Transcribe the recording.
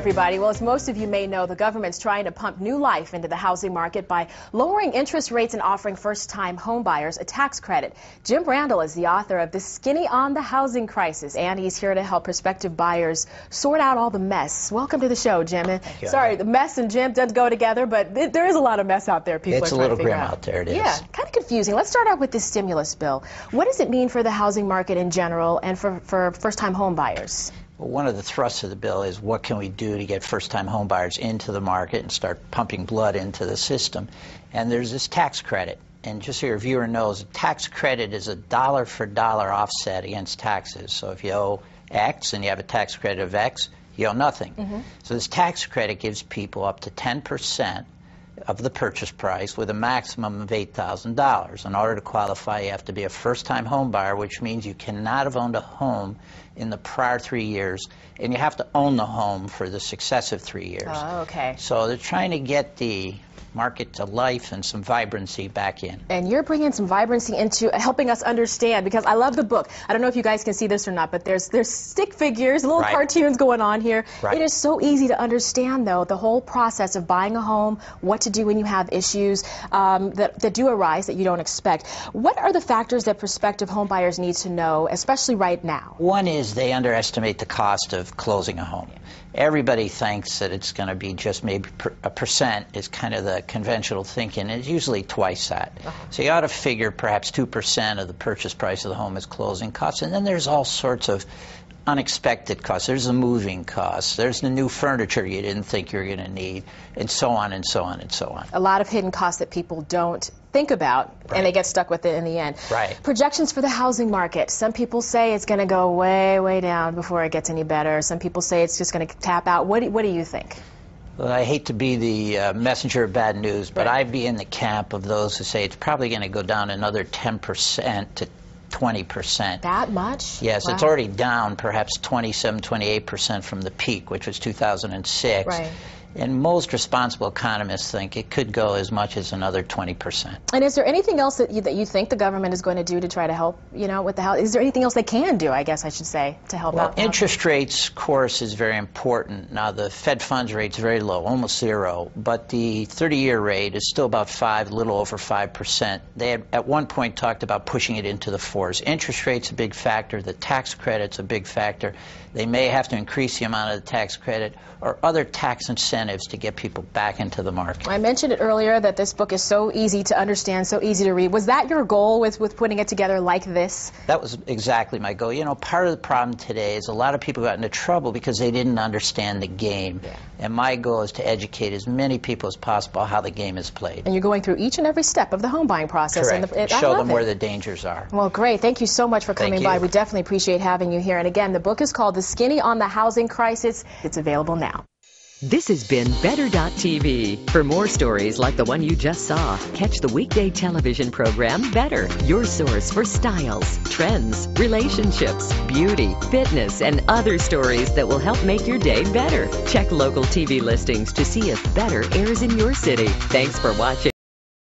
everybody. Well, as most of you may know, the government's trying to pump new life into the housing market by lowering interest rates and offering first-time home buyers a tax credit. Jim Randel is the author of The Skinny on the Housing Crisis, and he's here to help prospective buyers sort out all the mess. Welcome to the show, Jim. And sorry, the mess and Jim doesn't go together, but there is a lot of mess out there. People it's are a little trying to grim figure out there. It is. Yeah, kind of confusing. Let's start out with this stimulus bill. What does it mean for the housing market in general and for first-time home buyers? Well, one of the thrusts of the bill is what can we do to get first-time home buyers into the market and start pumping blood into the system. And there's this tax credit. And just so your viewer knows, a tax credit is a dollar-for-dollar offset against taxes. So if you owe X and you have a tax credit of X, you owe nothing. So this tax credit gives people up to 10% of the purchase price with a maximum of $8,000. In order to qualify, you have to be a first-time home buyer, which means you cannot have owned a home in the prior 3 years, and you have to own the home for the successive 3 years. Oh, okay. So they're trying to get the market to life and some vibrancy back in. And you're bringing some vibrancy into helping us understand, because I love the book. I don't know if you guys can see this or not, but there's stick figures, little cartoons going on here. It is so easy to understand, though, the whole process of buying a home, what to do when you have issues that do arise that you don't expect. What are the factors that prospective home buyers need to know, especially right now? One is they underestimate the cost of closing a home. Everybody thinks that it's going to be just maybe a percent is kind of the conventional thinking. It's usually twice that. So you ought to figure perhaps 2% of the purchase price of the home is closing costs. And then there's all sorts of unexpected costs. There's the moving costs. There's the new furniture you didn't think you were going to need, and so on and so on and so on. A lot of hidden costs that people don't think about, and they get stuck with it in the end. Projections for the housing market. Some people say it's going to go way, way down before it gets any better. Some people say it's just going to tap out. What do you think? Well, I hate to be the messenger of bad news, but I'd be in the camp of those who say it's probably going to go down another 10% to 20%. That much? Yes, it's already down perhaps 27, 28% from the peak, which was 2006. And most responsible economists think it could go as much as another 20%. And is there anything else that you think the government is going to do to try to help, with the house? Is there anything else they can do, I guess I should say, to help out? Well, interest rates, of course, is very important. Now, the Fed funds rate is very low, almost zero, but the 30-year rate is still about a little over 5%. They had at one point talked about pushing it into the 4s. Interest rate's a big factor. The tax credit's a big factor. They may have to increase the amount of the tax credit or other tax incentives to get people back into the market. I mentioned it earlier that this book is so easy to understand, so easy to read. Was that your goal with putting it together like this? That was exactly my goal. Part of the problem today is a lot of people got into trouble because they didn't understand the game. And my goal is to educate as many people as possible how the game is played. And you're going through each and every step of the home buying process. Correct. And show them where the dangers are. Well, great. Thank you so much for coming by. We definitely appreciate having you here. And again, the book is called The Skinny on the Housing Crisis. It's available now. This has been Better.tv. For more stories like the one you just saw, catch the weekday television program Better, your source for styles, trends, relationships, beauty, fitness, and other stories that will help make your day better. Check local TV listings to see if Better airs in your city. Thanks for watching.